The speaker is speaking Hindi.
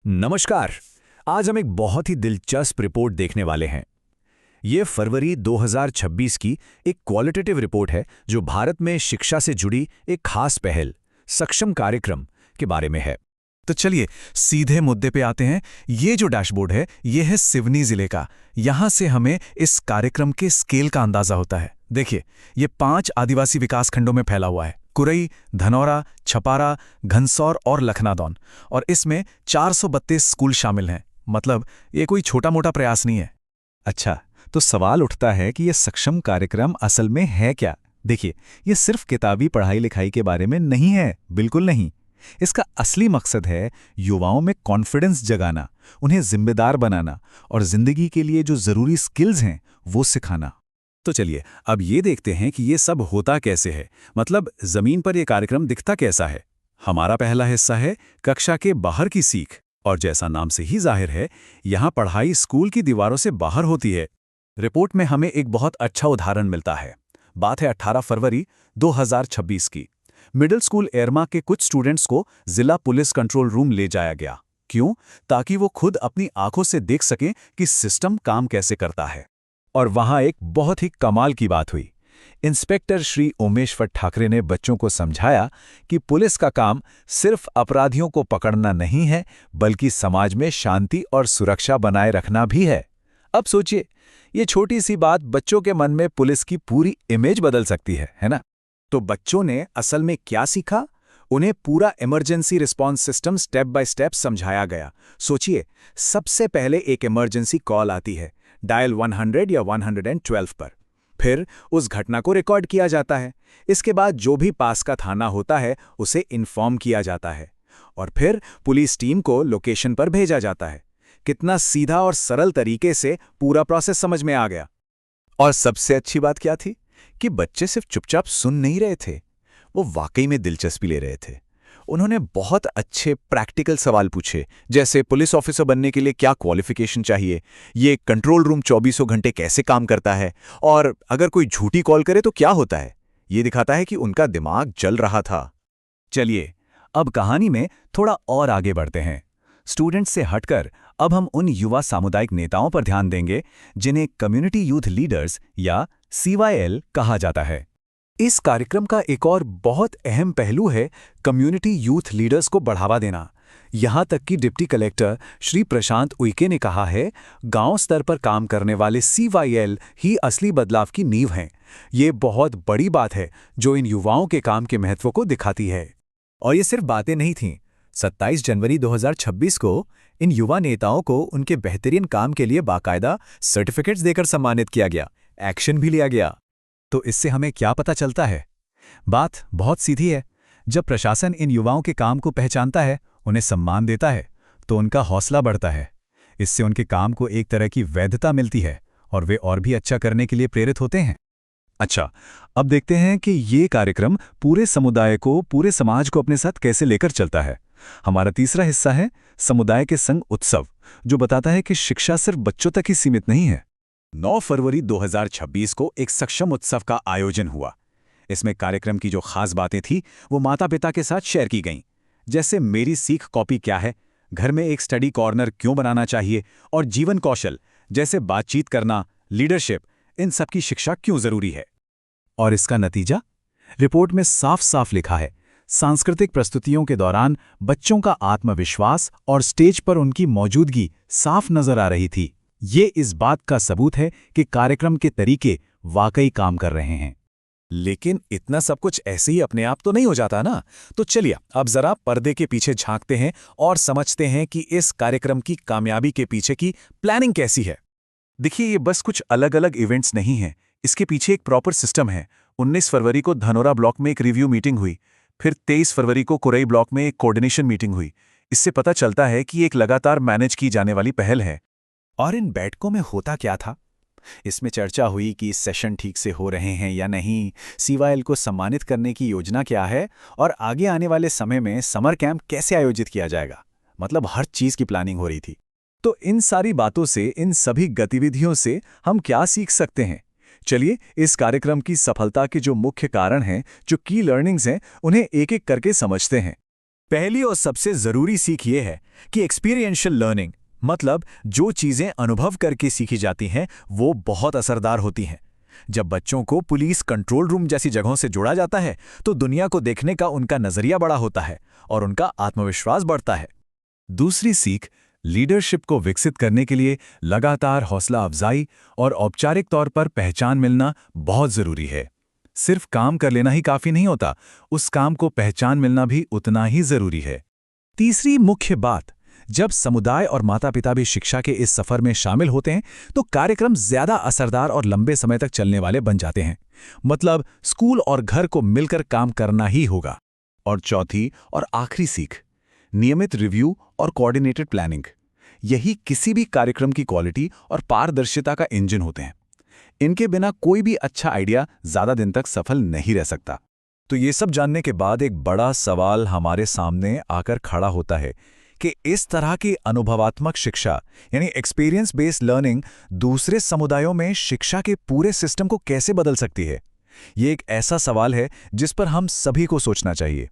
नमस्कार। आज हम एक बहुत ही दिलचस्प रिपोर्ट देखने वाले हैं। ये फरवरी 2026 की एक क्वालिटेटिव रिपोर्ट है जो भारत में शिक्षा से जुड़ी एक खास पहल सक्षम कार्यक्रम के बारे में है। तो चलिए सीधे मुद्दे पे आते हैं। ये जो डैशबोर्ड है ये है सिवनी जिले का। यहाँ से हमें इस कार्यक्रम के स्केल का अंदाजा होता है। देखिए, ये 5 आदिवासी विकास खंडों में फैला हुआ है: कुरई, धनौरा, छपारा, घनसौर और लखनादौन। और इसमें 432 स्कूल शामिल हैं। मतलब ये कोई छोटा मोटा प्रयास नहीं है। अच्छा, तो सवाल उठता है कि ये सक्षम कार्यक्रम असल में है क्या? देखिए, ये सिर्फ किताबी पढ़ाई लिखाई के बारे में नहीं है, बिल्कुल नहीं। इसका असली मकसद है युवाओं में कॉन्फिडेंस जगाना, उन्हें जिम्मेदार बनाना और जिंदगी के लिए जो जरूरी स्किल्स हैं वो सिखाना। तो चलिए अब ये देखते हैं कि ये सब होता कैसे है। मतलब जमीन पर ये कार्यक्रम दिखता कैसा है। हमारा पहला हिस्सा है कक्षा के बाहर की सीख। और जैसा नाम से ही जाहिर है, यहाँ पढ़ाई स्कूल की दीवारों से बाहर होती है। रिपोर्ट में हमें एक बहुत अच्छा उदाहरण मिलता है। बात है 18 फरवरी 2026 की। मिडिल स्कूल एरमा के कुछ स्टूडेंट्स को जिला पुलिस कंट्रोल रूम ले जाया गया। क्यों? ताकि वो खुद अपनी आंखों से देख सकें कि सिस्टम काम कैसे करता है। और वहां एक बहुत ही कमाल की बात हुई। इंस्पेक्टर श्री उमेश्वर ठाकरे ने बच्चों को समझाया कि पुलिस का काम सिर्फ अपराधियों को पकड़ना नहीं है, बल्कि समाज में शांति और सुरक्षा बनाए रखना भी है। अब सोचिए, ये छोटी सी बात बच्चों के मन में पुलिस की पूरी इमेज बदल सकती है ना? तो बच्चों ने असल में क्या सीखा? उन्हें पूरा emergency response system step by step समझाया गया। सोचिए, सबसे पहले एक इमरजेंसी कॉल आती है, डायल 100 या 112 पर। फिर उस घटना को रिकॉर्ड किया जाता है। इसके बाद जो भी पास का थाना होता है उसे इन्फॉर्म किया जाता है और फिर पुलिस टीम को लोकेशन पर भेजा जाता है। कितना सीधा और सरल तरीके से पूरा प्रोसेस समझ में आ गया। और सबसे अच्छी बात क्या थी कि बच्चे सिर्फ चुपचाप सुन नहीं रहे थे, वो वाकई में दिलचस्पी ले रहे थे। उन्होंने बहुत अच्छे प्रैक्टिकल सवाल पूछे, जैसे पुलिस ऑफिसर बनने के लिए क्या क्वालिफिकेशन चाहिए, ये कंट्रोल रूम 24 घंटे कैसे काम करता है, और अगर कोई झूठी कॉल करे तो क्या होता है। ये दिखाता है कि उनका दिमाग जल रहा था। चलिए अब कहानी में थोड़ा और आगे बढ़ते हैं। स्टूडेंट्स से हटकर अब हम उन युवा सामुदायिक नेताओं पर ध्यान देंगे जिन्हें कम्युनिटी यूथ लीडर्स या CYL कहा जाता है। इस कार्यक्रम का एक और बहुत अहम पहलू है कम्युनिटी यूथ लीडर्स को बढ़ावा देना। यहाँ तक कि डिप्टी कलेक्टर श्री प्रशांत उइके ने कहा है, गांव स्तर पर काम करने वाले CYL ही असली बदलाव की नींव हैं। ये बहुत बड़ी बात है जो इन युवाओं के काम के महत्व को दिखाती है। और ये सिर्फ बातें नहीं थीं। 27 जनवरी 2026 को इन युवा नेताओं को उनके बेहतरीन काम के लिए बाकायदा सर्टिफिकेट्स देकर सम्मानित किया गया, एक्शन भी लिया गया। तो इससे हमें क्या पता चलता है? बात बहुत सीधी है। जब प्रशासन इन युवाओं के काम को पहचानता है, उन्हें सम्मान देता है, तो उनका हौसला बढ़ता है। इससे उनके काम को एक तरह की वैधता मिलती है और वे और भी अच्छा करने के लिए प्रेरित होते हैं। अच्छा, अब देखते हैं कि ये कार्यक्रम पूरे समुदाय को, पूरे समाज को अपने साथ कैसे लेकर चलता है। हमारा तीसरा हिस्सा है समुदाय के संग उत्सव, जो बताता है कि शिक्षा सिर्फ बच्चों तक ही सीमित नहीं है। 9 फरवरी 2026 को एक सक्षम उत्सव का आयोजन हुआ। इसमें कार्यक्रम की जो खास बातें थी वो माता पिता के साथ शेयर की गईं। जैसे मेरी सीख कॉपी क्या है, घर में एक स्टडी कॉर्नर क्यों बनाना चाहिए, और जीवन कौशल जैसे बातचीत करना, लीडरशिप, इन सब की शिक्षा क्यों जरूरी है। और इसका नतीजा रिपोर्ट में साफ साफ लिखा है। सांस्कृतिक प्रस्तुतियों के दौरान बच्चों का आत्मविश्वास और स्टेज पर उनकी मौजूदगी साफ नजर आ रही थी। ये इस बात का सबूत है कि कार्यक्रम के तरीके वाकई काम कर रहे हैं। लेकिन इतना सब कुछ ऐसे ही अपने आप तो नहीं हो जाता ना। तो चलिए अब जरा पर्दे के पीछे झांकते हैं और समझते हैं कि इस कार्यक्रम की कामयाबी के पीछे की प्लानिंग कैसी है। देखिए, ये बस कुछ अलग अलग इवेंट्स नहीं हैं, इसके पीछे एक प्रॉपर सिस्टम है। 19 फरवरी को धनौरा ब्लॉक में एक रिव्यू मीटिंग हुई, फिर 23 फरवरी को कुरई ब्लॉक में एक कोऑर्डिनेशन मीटिंग हुई। इससे पता चलता है कि एक लगातार मैनेज की जाने वाली पहल है। और इन बैठकों में होता क्या था? इसमें चर्चा हुई कि सेशन ठीक से हो रहे हैं या नहीं, CYL को सम्मानित करने की योजना क्या है, और आगे आने वाले समय में समर कैंप कैसे आयोजित किया जाएगा। मतलब हर चीज की प्लानिंग हो रही थी। तो इन सारी बातों से, इन सभी गतिविधियों से हम क्या सीख सकते हैं? चलिए इस कार्यक्रम की सफलता के जो मुख्य कारण हैं, जो की लर्निंग्स हैं, उन्हें एक एक करके समझते हैं। पहली और सबसे जरूरी सीख ये है कि एक्सपीरियंशियल लर्निंग, मतलब जो चीजें अनुभव करके सीखी जाती हैं, वो बहुत असरदार होती हैं। जब बच्चों को पुलिस कंट्रोल रूम जैसी जगहों से जोड़ा जाता है तो दुनिया को देखने का उनका नजरिया बड़ा होता है और उनका आत्मविश्वास बढ़ता है। दूसरी सीख, लीडरशिप को विकसित करने के लिए लगातार हौसला अफजाई और औपचारिक तौर पर पहचान मिलना बहुत जरूरी है। सिर्फ काम कर लेना ही काफी नहीं होता, उस काम को पहचान मिलना भी उतना ही जरूरी है। तीसरी मुख्य बात, जब समुदाय और माता-पिता भी शिक्षा के इस सफर में शामिल होते हैं तो कार्यक्रम ज्यादा असरदार और लंबे समय तक चलने वाले बन जाते हैं। मतलब स्कूल और घर को मिलकर काम करना ही होगा। और चौथी और आखिरी सीख, नियमित रिव्यू और कोऑर्डिनेटेड प्लानिंग। यही किसी भी कार्यक्रम की क्वालिटी और पारदर्शिता का इंजन होते हैं। इनके बिना कोई भी अच्छा आइडिया ज्यादा दिन तक सफल नहीं रह सकता। तो ये सब जानने के बाद एक बड़ा सवाल हमारे सामने आकर खड़ा होता है कि इस तरह की अनुभवात्मक शिक्षा यानी एक्सपीरियंस बेस्ड लर्निंग दूसरे समुदायों में शिक्षा के पूरे सिस्टम को कैसे बदल सकती है। ये एक ऐसा सवाल है जिस पर हम सभी को सोचना चाहिए।